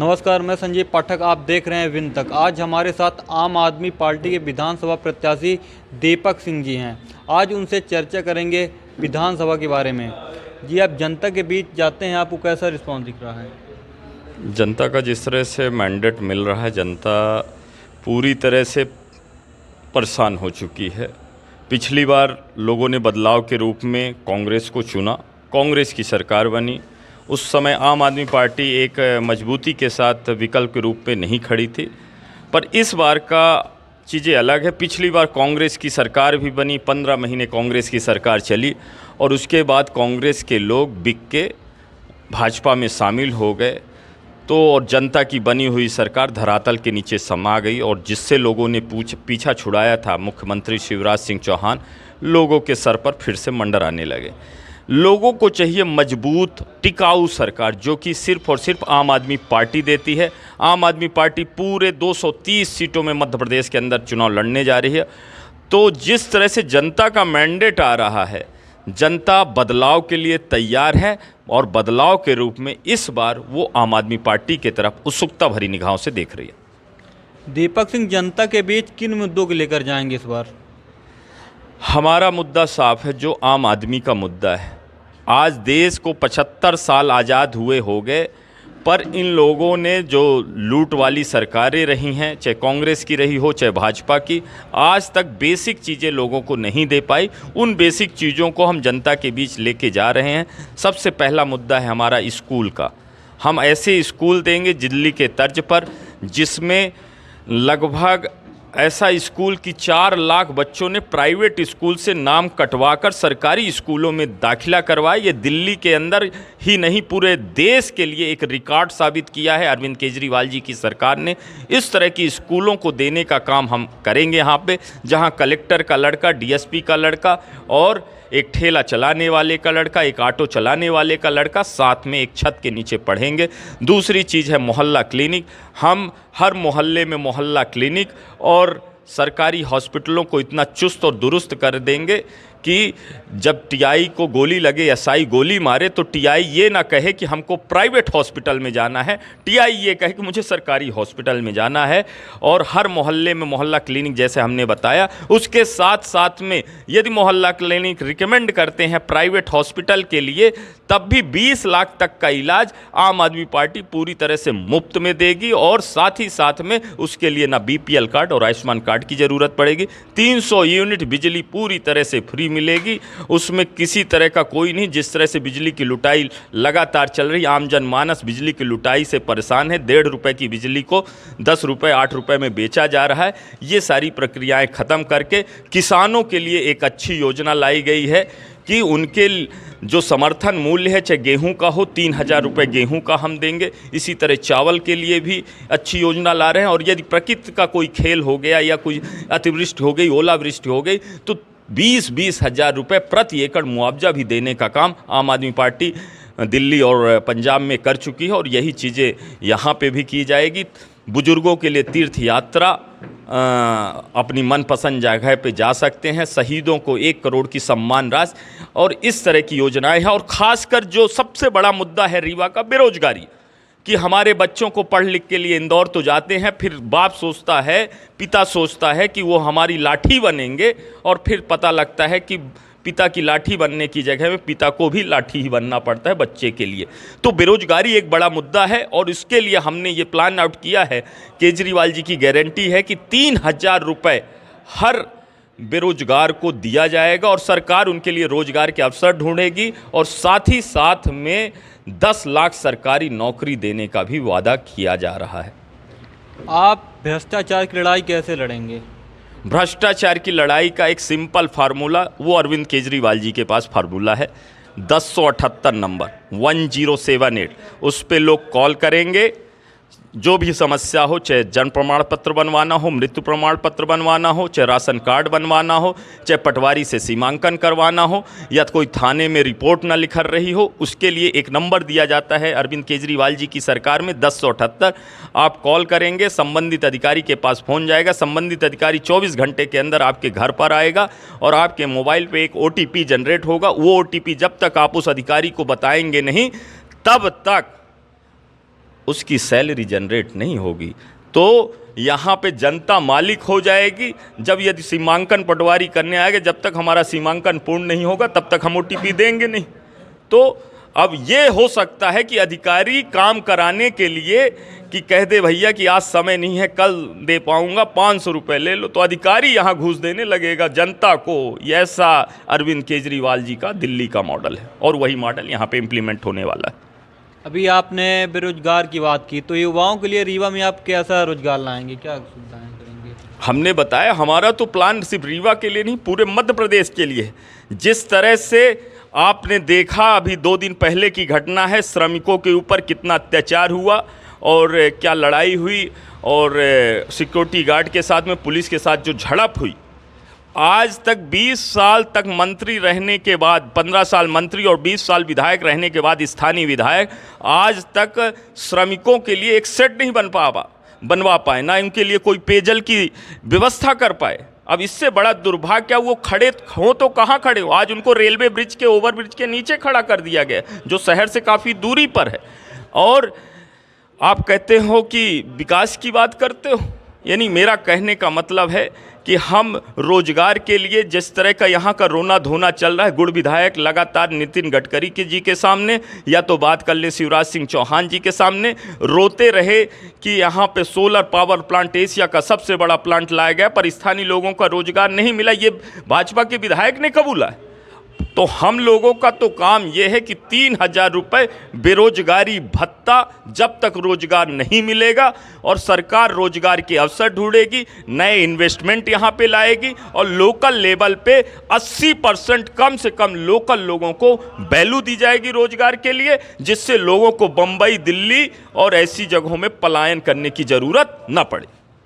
नमस्कार, मैं संजीव पाठक। आप देख रहे हैं विन तक। आज हमारे साथ आम आदमी पार्टी के विधानसभा प्रत्याशी दीपक सिंह जी हैं। आज उनसे चर्चा करेंगे विधानसभा के बारे में। जी, आप जनता के बीच जाते हैं, आपको कैसा रिस्पॉन्स दिख रहा है? जनता का जिस तरह से मैंडेट मिल रहा है, जनता पूरी तरह से परेशान हो चुकी है। पिछली बार लोगों ने बदलाव के रूप में कांग्रेस को चुना, कांग्रेस की सरकार बनी। उस समय आम आदमी पार्टी एक मजबूती के साथ विकल्प के रूप में नहीं खड़ी थी, पर इस बार का चीज़ें अलग है। पिछली बार कांग्रेस की सरकार भी बनी, 15 महीने कांग्रेस की सरकार चली और उसके बाद कांग्रेस के लोग बिक के भाजपा में शामिल हो गए। तो और जनता की बनी हुई सरकार धरातल के नीचे समा गई और जिससे लोगों ने पीछा छुड़ाया था मुख्यमंत्री शिवराज सिंह चौहान, लोगों के सर पर फिर से मंडराने लगे। लोगों को चाहिए मजबूत टिकाऊ सरकार, जो कि सिर्फ और सिर्फ आम आदमी पार्टी देती है। आम आदमी पार्टी पूरे 230 सीटों में मध्य प्रदेश के अंदर चुनाव लड़ने जा रही है। तो जिस तरह से जनता का मैंडेट आ रहा है, जनता बदलाव के लिए तैयार है और बदलाव के रूप में इस बार वो आम आदमी पार्टी की तरफ उत्सुकता भरी निगाहों से देख रही है। दीपक सिंह जनता के बीच किन मुद्दों को लेकर जाएंगे इस बार? हमारा मुद्दा साफ है, जो आम आदमी का मुद्दा है। आज देश को 75 साल आज़ाद हुए हो गए, पर इन लोगों ने जो लूट वाली सरकारें रही हैं, चाहे कांग्रेस की रही हो चाहे भाजपा की, आज तक बेसिक चीज़ें लोगों को नहीं दे पाई। उन बेसिक चीज़ों को हम जनता के बीच लेके जा रहे हैं। सबसे पहला मुद्दा है हमारा स्कूल का। हम ऐसे स्कूल देंगे दिल्ली के तर्ज पर, जिसमें लगभग ऐसा स्कूल कि 4 लाख बच्चों ने प्राइवेट स्कूल से नाम कटवाकर सरकारी स्कूलों में दाखिला करवाया। ये दिल्ली के अंदर ही नहीं, पूरे देश के लिए एक रिकॉर्ड साबित किया है अरविंद केजरीवाल जी की सरकार ने। इस तरह की स्कूलों को देने का काम हम करेंगे यहाँ पे, जहाँ कलेक्टर का लड़का, डीएसपी का लड़का और एक ठेला चलाने वाले का लड़का, एक ऑटो चलाने वाले का लड़का साथ में एक छत के नीचे पढ़ेंगे। दूसरी चीज़ है मोहल्ला क्लिनिक। हम हर मोहल्ले में मोहल्ला क्लिनिक और सरकारी हॉस्पिटलों को इतना चुस्त और दुरुस्त कर देंगे कि जब टीआई को गोली लगे, एसआई गोली मारे, तो टीआई ये ना कहे कि हमको प्राइवेट हॉस्पिटल में जाना है, टीआई ये कहे कि मुझे सरकारी हॉस्पिटल में जाना है। और हर मोहल्ले में मोहल्ला क्लिनिक जैसे हमने बताया। उसके साथ साथ में यदि मोहल्ला क्लिनिक रिकमेंड करते हैं प्राइवेट हॉस्पिटल के लिए, तब भी 20 लाख तक का इलाज आम आदमी पार्टी पूरी तरह से मुफ्त में देगी। और साथ ही साथ में उसके लिए ना बीपीएल कार्ड और आयुष्मान कार्ड की ज़रूरत पड़ेगी। 300 यूनिट बिजली पूरी तरह से फ्री मिलेगी, उसमें किसी तरह का कोई नहीं। जिस तरह से बिजली की लुटाई लगातार चल रही, आम जनमानस बिजली की लुटाई से परेशान है। 1.5 रुपये की बिजली को 10 रुपये 8 रुपये में बेचा जा रहा है। ये सारी प्रक्रियाएं ख़त्म करके किसानों के लिए एक अच्छी योजना लाई गई है कि उनके जो समर्थन मूल्य है, चाहे गेहूं का हो, 3000 रुपये गेहूं का हम देंगे। इसी तरह चावल के लिए भी अच्छी योजना ला रहे हैं। और यदि प्रकृति का कोई खेल हो गया या कोई अतिवृष्टि हो गई, ओलावृष्टि हो गई, तो 20-20 हज़ार रुपये प्रति एकड़ मुआवजा भी देने का काम आम आदमी पार्टी दिल्ली और पंजाब में कर चुकी है और यही चीज़ें यहाँ पे भी की जाएगी। बुजुर्गों के लिए तीर्थ यात्रा अपनी मनपसंद जगह पे जा सकते हैं। शहीदों को 1 करोड़ की सम्मान राशि और इस तरह की योजनाएं हैं। और ख़ासकर जो सबसे बड़ा मुद्दा है रीवा का, बेरोजगारी, कि हमारे बच्चों को पढ़ लिख के लिए इंदौर तो जाते हैं, फिर बाप सोचता है, पिता सोचता है कि वो हमारी लाठी बनेंगे, और फिर पता लगता है कि पिता की लाठी बनने की जगह में पिता को भी लाठी ही बनना पड़ता है बच्चे के लिए। तो बेरोजगारी एक बड़ा मुद्दा है और इसके लिए हमने ये प्लान आउट किया है। केजरीवाल जी की गारंटी है कि 3000 रुपये हर बेरोजगार को दिया जाएगा और सरकार उनके लिए रोजगार के अवसर ढूंढेगी और साथ ही साथ में 10 लाख सरकारी नौकरी देने का भी वादा किया जा रहा है। आप भ्रष्टाचार की लड़ाई कैसे लड़ेंगे? भ्रष्टाचार की लड़ाई का एक सिंपल फार्मूला, वो अरविंद केजरीवाल जी के पास फार्मूला है। 1078 नंबर 1078, उस पे लोग कॉल करेंगे। जो भी समस्या हो, चाहे जन्म प्रमाण पत्र बनवाना हो, मृत्यु प्रमाण पत्र बनवाना हो, चाहे राशन कार्ड बनवाना हो, चाहे पटवारी से सीमांकन करवाना हो, या कोई थाने में रिपोर्ट ना लिखर रही हो, उसके लिए एक नंबर दिया जाता है अरविंद केजरीवाल जी की सरकार में, 1078। आप कॉल करेंगे, संबंधित अधिकारी के पास फ़ोन जाएगा, संबंधित अधिकारी 24 घंटे के अंदर आपके घर पर आएगा और आपके मोबाइल पे एक OTP जनरेट होगा। वो OTP जब तक आप उस अधिकारी को बताएंगे नहीं, तब तक उसकी सैलरी जनरेट नहीं होगी। तो यहाँ पे जनता मालिक हो जाएगी। जब यदि सीमांकन पटवारी करने आएगा, जब तक हमारा सीमांकन पूर्ण नहीं होगा तब तक हम OTP देंगे नहीं। तो अब ये हो सकता है कि अधिकारी काम कराने के लिए कि कह दे भैया कि आज समय नहीं है, कल दे पाऊंगा, 500 रुपये ले लो, तो अधिकारी यहाँ घूस देने लगेगा जनता को। ये ऐसा अरविंद केजरीवाल जी का दिल्ली का मॉडल है और वही मॉडल यहाँ पे इम्प्लीमेंट होने वाला है। अभी आपने बेरोजगार की बात की, तो युवाओं के लिए रीवा में आप कैसा रोजगार लाएंगे, क्या सुविधाएं करेंगे? हमने बताया हमारा तो प्लान सिर्फ रीवा के लिए नहीं, पूरे मध्य प्रदेश के लिए है। जिस तरह से आपने देखा अभी 2 दिन पहले की घटना है, श्रमिकों के ऊपर कितना अत्याचार हुआ और क्या लड़ाई हुई, और सिक्योरिटी गार्ड के साथ में पुलिस के साथ जो झड़प हुई। आज तक 20 साल तक मंत्री रहने के बाद, 15 साल मंत्री और 20 साल विधायक रहने के बाद स्थानीय विधायक, आज तक श्रमिकों के लिए एक शेड नहीं बनवा पाए, ना उनके लिए कोई पेयजल की व्यवस्था कर पाए। अब इससे बड़ा दुर्भाग्य क्या, वो खड़े हो तो कहाँ खड़े हो, आज उनको रेलवे ब्रिज के ओवरब्रिज के नीचे खड़ा कर दिया गया, जो शहर से काफ़ी दूरी पर है। और आप कहते हो कि विकास की बात करते हो, यानी मेरा कहने का मतलब है कि हम रोजगार के लिए जिस तरह का यहाँ का रोना धोना चल रहा है, गुड़ विधायक लगातार नितिन गडकरी जी के सामने, या तो बात कर ले शिवराज सिंह चौहान जी के सामने, रोते रहे कि यहाँ पे सोलर पावर प्लांट एशिया का सबसे बड़ा प्लांट लाया गया पर स्थानीय लोगों का रोजगार नहीं मिला। ये भाजपा के विधायक ने कबूला है। तो हम लोगों का तो काम ये है कि 3000 रुपये बेरोजगारी भत्ता जब तक रोजगार नहीं मिलेगा, और सरकार रोजगार के अवसर ढूंढेगी, नए इन्वेस्टमेंट यहाँ पे लाएगी और लोकल लेवल पे 80% कम से कम लोकल लोगों को वैल्यू दी जाएगी रोजगार के लिए, जिससे लोगों को बम्बई, दिल्ली और ऐसी जगहों में पलायन करने की ज़रूरत न पड़े।